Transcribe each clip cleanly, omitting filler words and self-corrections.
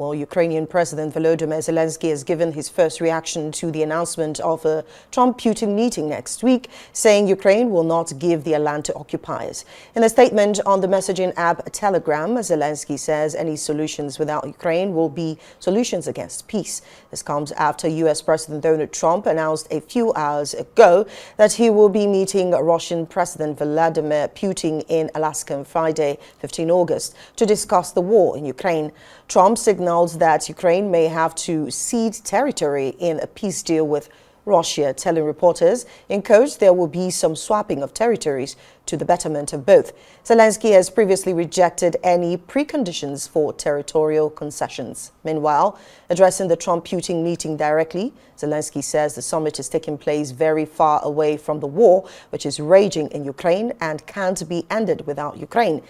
Well, Ukrainian President Volodymyr Zelensky has given his first reaction to the announcement of a Trump-Putin meeting next week, saying Ukraine will not give the land to occupiers. In a statement on the messaging app Telegram, Zelensky says any solutions without Ukraine will be solutions against peace. This comes after U.S. President Donald Trump announced a few hours ago that he will be meeting Russian President Vladimir Putin in Alaska on Friday, 15 August, to discuss the war in Ukraine. Trump signaled that Ukraine may have to cede territory in a peace deal with Russia, telling reporters in quotes there will be some swapping of territories to the betterment of both. Zelensky has previously rejected any preconditions for territorial concessions. Meanwhile, addressing the Trump-Putin meeting directly, Zelensky says the summit is taking place very far away from the war, which is raging in Ukraine and can't be ended without Ukraine.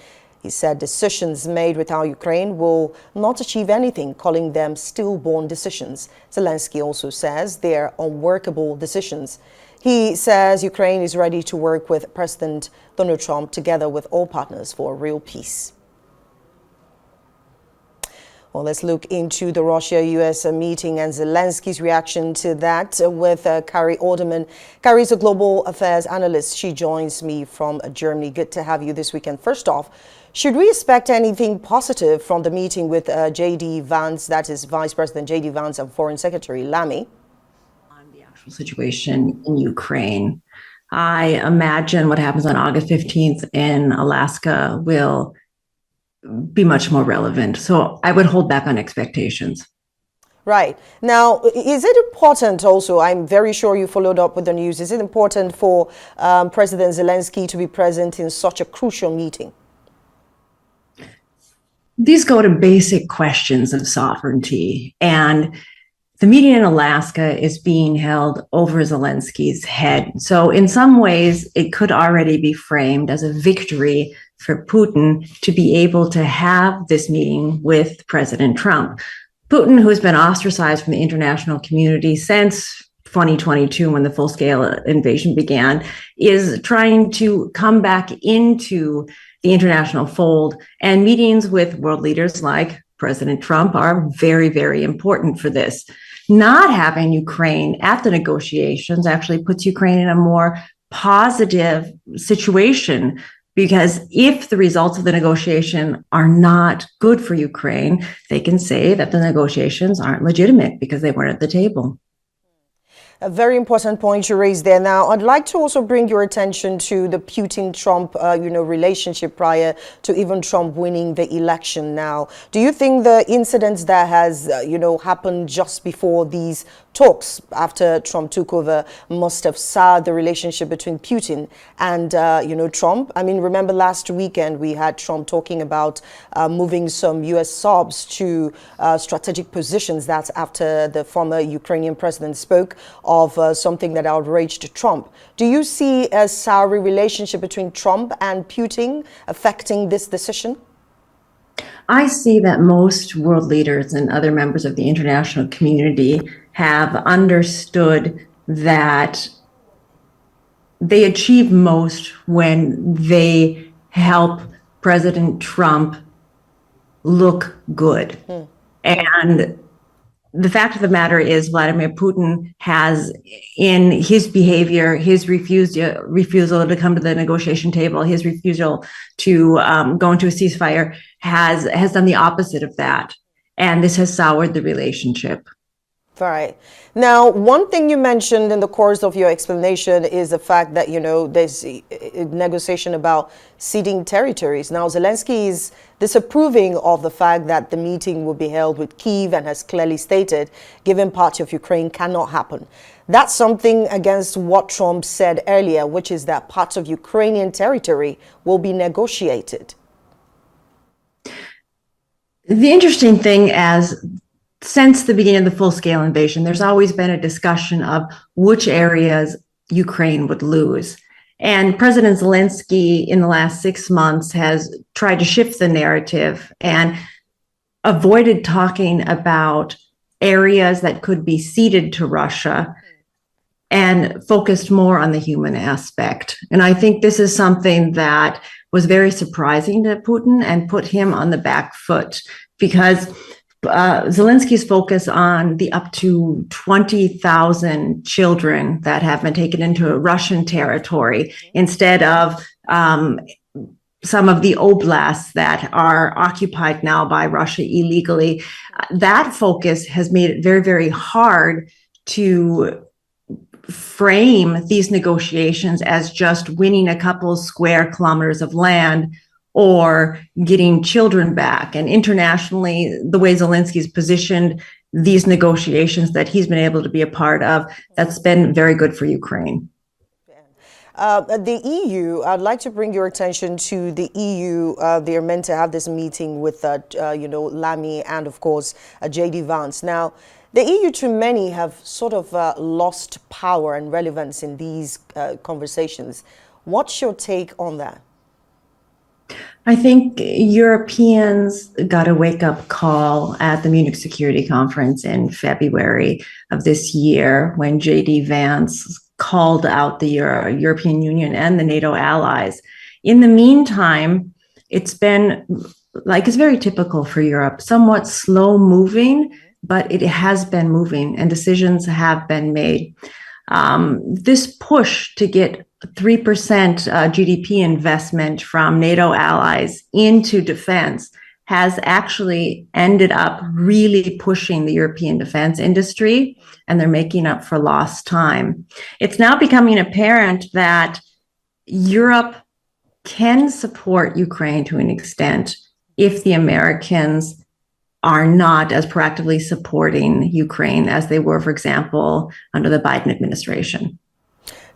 He said decisions made without Ukraine will not achieve anything, calling them stillborn decisions. Zelensky also says they're unworkable decisions. He says Ukraine is ready to work with President Donald Trump together with all partners for a real peace. Well, let's look into the Russia-US meeting and Zelensky's reaction to that with Carrie Oderman. Carrie is a global affairs analyst. She joins me from Germany. Good to have you this weekend. First off, should we expect anything positive from the meeting with J.D. Vance, that is Vice President J.D. Vance and Foreign Secretary Lamy? On the actual situation in Ukraine, I imagine what happens on August 15th in Alaska will be much more relevant. So I would hold back on expectations. Right. Now, is it important also, I'm very sure you followed up with the news, is it important for President Zelensky to be present in such a crucial meeting? These go to basic questions of sovereignty, and the meeting in Alaska is being held over Zelensky's head. So in some ways, it could already be framed as a victory for Putin to be able to have this meeting with President Trump. Putin, who has been ostracized from the international community since 2022, when the full-scale invasion began, is trying to come back into the international fold, and meetings with world leaders like President Trump are very, very important for this. Not having Ukraine at the negotiations actually puts Ukraine in a more positive situation, because if the results of the negotiation are not good for Ukraine, they can say that the negotiations aren't legitimate because they weren't at the table. A very important point you raised there. Now, I'd like to also bring your attention to the Putin-Trump, relationship prior to even Trump winning the election. Now, do you think the incidents that has, happened just before these talks after Trump took over must have soured the relationship between Putin and, Trump? I mean, remember last weekend we had Trump talking about moving some U.S. subs to strategic positions. That's after the former Ukrainian president spoke of something that outraged Trump. Do you see a sour relationship between Trump and Putin affecting this decision? I see that most world leaders and other members of the international community have understood that they achieve most when they help President Trump look good. And the fact of the matter is Vladimir Putin has, in his behavior, his refusal to come to the negotiation table, his refusal to go into a ceasefire, has done the opposite of that. And this has soured the relationship. All right. Now, one thing you mentioned in the course of your explanation is the fact that, there's a negotiation about ceding territories. Now, Zelensky is disapproving of the fact that the meeting will be held with Kyiv and has clearly stated, given part of Ukraine cannot happen. That's something against what Trump said earlier, which is that parts of Ukrainian territory will be negotiated. The interesting thing since the beginning of the full-scale invasion, there's always been a discussion of which areas Ukraine would lose. And President Zelensky, in the last 6 months, has tried to shift the narrative and avoided talking about areas that could be ceded to Russia and focused more on the human aspect. And I think this is something that was very surprising to Putin and put him on the back foot, because Zelensky's focus on the up to 20,000 children that have been taken into Russian territory instead of some of the oblasts that are occupied now by Russia illegally. That focus has made it very, very hard to frame these negotiations as just winning a couple square kilometers of land or getting children back. And internationally, the way Zelensky's positioned these negotiations that he's been able to be a part of, that's been very good for Ukraine. The EU, I'd like to bring your attention to the EU. They're meant to have this meeting with, Lamy and, of course, J.D. Vance. Now, the EU, to many, have sort of lost power and relevance in these conversations. What's your take on that? I think Europeans got a wake-up call at the Munich Security Conference in February of this year when J.D. Vance called out the European Union and the NATO allies. In the meantime, it's been, it's very typical for Europe, somewhat slow moving, but it has been moving and decisions have been made. This push to get 3% GDP investment from NATO allies into defense has actually ended up really pushing the European defense industry, and they're making up for lost time. It's now becoming apparent that Europe can support Ukraine to an extent if the Americans are not as proactively supporting Ukraine as they were, for example, under the Biden administration.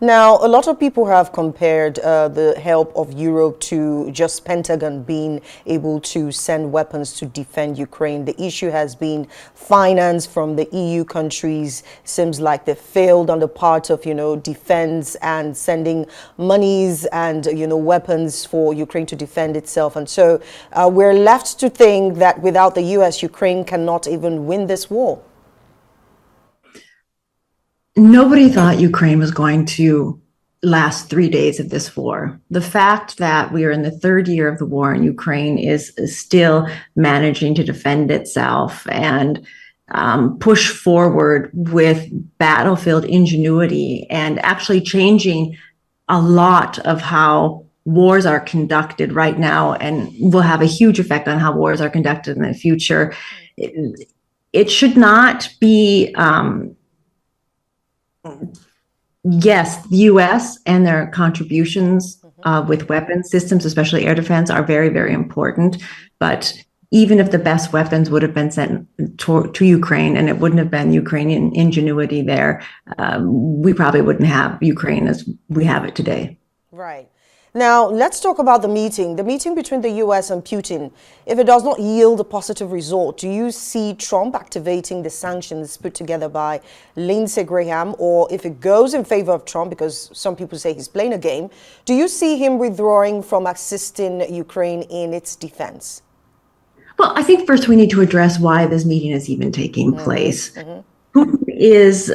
Now, a lot of people have compared the help of Europe to just Pentagon being able to send weapons to defend Ukraine. The issue has been finance from the EU countries. Seems like they failed on the part of, defense and sending monies and, weapons for Ukraine to defend itself. And so we're left to think that without the US, Ukraine cannot even win this war. Nobody thought Ukraine was going to last 3 days of this war. The fact that we are in the third year of the war in Ukraine is still managing to defend itself and push forward with battlefield ingenuity and actually changing a lot of how wars are conducted right now and will have a huge effect on how wars are conducted in the future. It should not be... Yes, the U.S. and their contributions with weapon systems, especially air defense, are very, very important. But even if the best weapons would have been sent to Ukraine and it wouldn't have been Ukrainian ingenuity there, we probably wouldn't have Ukraine as we have it today. Right. Now, let's talk about the meeting between the U.S. and Putin. If it does not yield a positive result, do you see Trump activating the sanctions put together by Lindsey Graham? Or if it goes in favor of Trump, because some people say he's playing a game, do you see him withdrawing from assisting Ukraine in its defense? Well, I think first we need to address why this meeting is even taking place. Putin is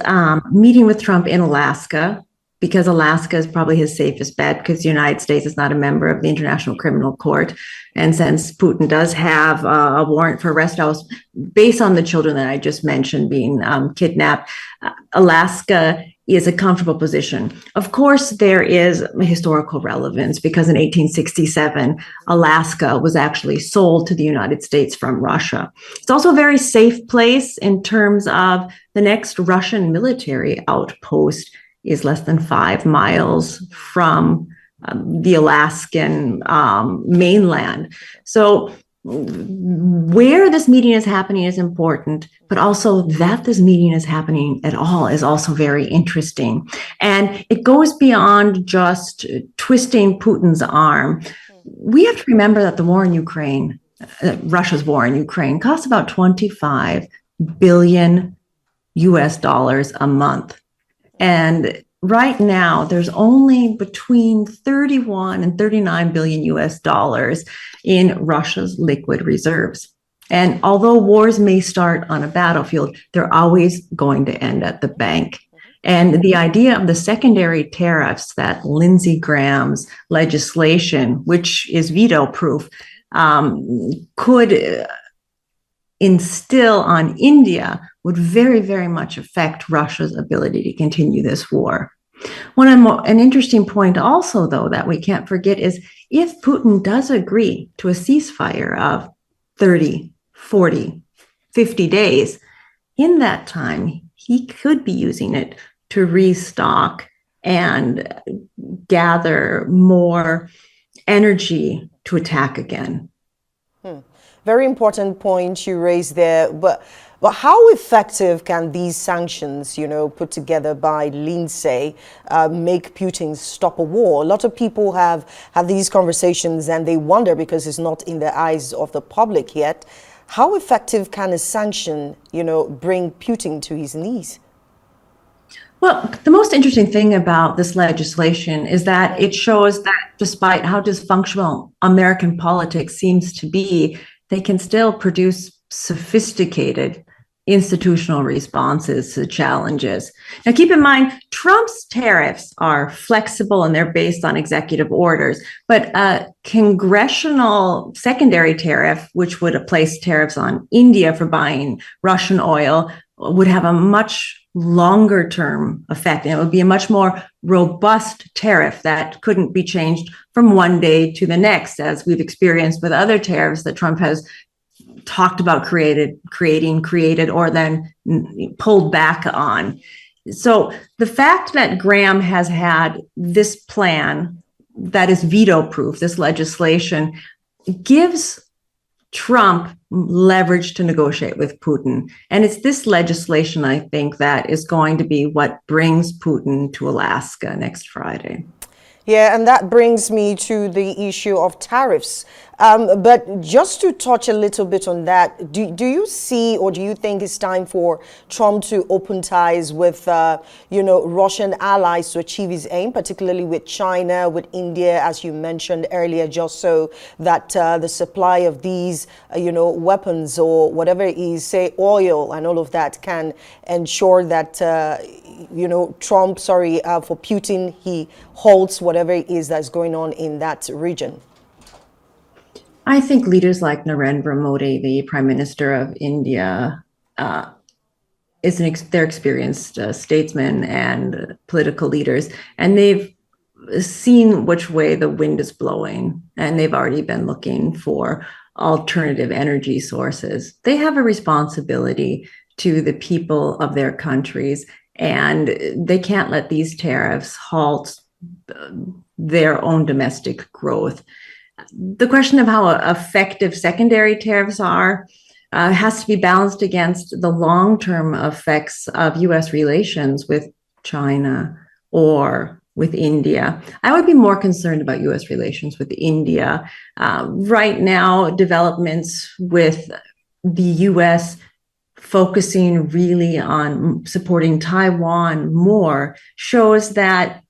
meeting with Trump in Alaska, because Alaska is probably his safest bet because the United States is not a member of the International Criminal Court. And since Putin does have a warrant for arrest house based on the children that I just mentioned being kidnapped, Alaska is a comfortable position. Of course, there is historical relevance because in 1867, Alaska was actually sold to the United States from Russia. It's also a very safe place in terms of the next Russian military outpost is less than 5 miles from the Alaskan mainland. So where this meeting is happening is important, but also that this meeting is happening at all is also very interesting. And it goes beyond just twisting Putin's arm. We have to remember that the war in Ukraine, Russia's war in Ukraine, costs about $25 billion a month. And right now, there's only between 31 and 39 billion US dollars in Russia's liquid reserves. And although wars may start on a battlefield, they're always going to end at the bank. And the idea of the secondary tariffs that Lindsey Graham's legislation, which is veto proof, could instill on India would very, very much affect Russia's ability to continue this war. An interesting point also, though, that we can't forget is if Putin does agree to a ceasefire of 30, 40, 50 days, in that time, he could be using it to restock and gather more energy to attack again. Very important point you raised there. But how effective can these sanctions, put together by Lindsay, make Putin stop a war? A lot of people have had these conversations and they wonder, because it's not in the eyes of the public yet, how effective can a sanction, bring Putin to his knees? Well, the most interesting thing about this legislation is that it shows that despite how dysfunctional American politics seems to be, they can still produce sophisticated institutional responses to challenges. Now, keep in mind, Trump's tariffs are flexible and they're based on executive orders, but a congressional secondary tariff, which would place tariffs on India for buying Russian oil, would have a much longer term effect. And it would be a much more robust tariff that couldn't be changed from one day to the next, as we've experienced with other tariffs that Trump has talked about created, or then pulled back on. So the fact that Graham has had this plan that is veto proof, this legislation, gives Trump leverage to negotiate with Putin. And it's this legislation, I think, that is going to be what brings Putin to Alaska next Friday. Yeah, and that brings me to the issue of tariffs. But just to touch a little bit on that, do you see, or do you think it's time for Trump to open ties with, Russian allies to achieve his aim, particularly with China, with India, as you mentioned earlier, just so that the supply of these, weapons or whatever it is, say oil and all of that, can ensure that, Trump, for Putin, he halts whatever it is that's going on in that region? I think leaders like Narendra Modi, the Prime Minister of India, they're experienced statesmen and political leaders, and they've seen which way the wind is blowing, and they've already been looking for alternative energy sources. They have a responsibility to the people of their countries, and they can't let these tariffs halt their own domestic growth. The question of how effective secondary tariffs are has to be balanced against the long-term effects of U.S. relations with China or with India. I would be more concerned about U.S. relations with India. Right now, developments with the U.S. focusing really on supporting Taiwan more shows that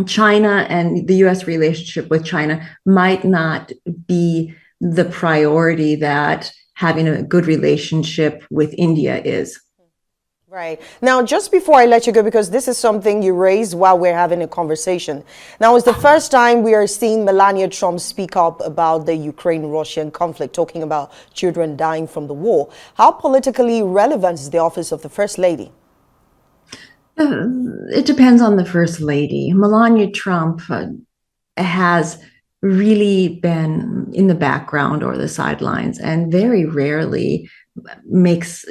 China and the U.S. relationship with China might not be the priority that having a good relationship with India is. Right. Now, just before I let you go, because this is something you raised while we're having a conversation. Now, it's the first time we are seeing Melania Trump speak up about the Ukraine-Russian conflict, talking about children dying from the war. How politically relevant is the office of the First Lady? It depends on the First Lady. Melania Trump has really been in the background or the sidelines and very rarely makes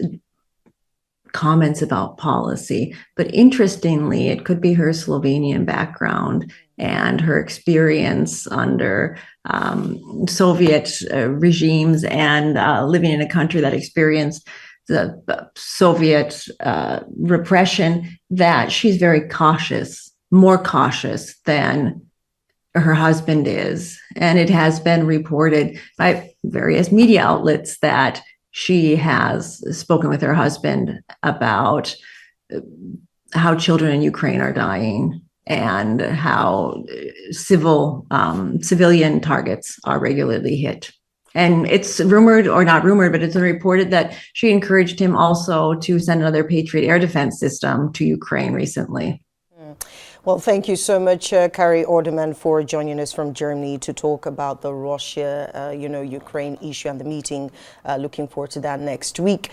comments about policy. But interestingly, it could be her Slovenian background and her experience under Soviet regimes and living in a country that experienced the Soviet repression, that she's very cautious, more cautious than her husband is. And it has been reported by various media outlets that she has spoken with her husband about how children in Ukraine are dying and how civilian targets are regularly hit. And it's rumored, or not rumored, but it's been reported that she encouraged him also to send another Patriot air defense system to Ukraine recently. Well, thank you so much, Kari Oderman, for joining us from Germany to talk about the Russia, Ukraine issue and the meeting. Looking forward to that next week.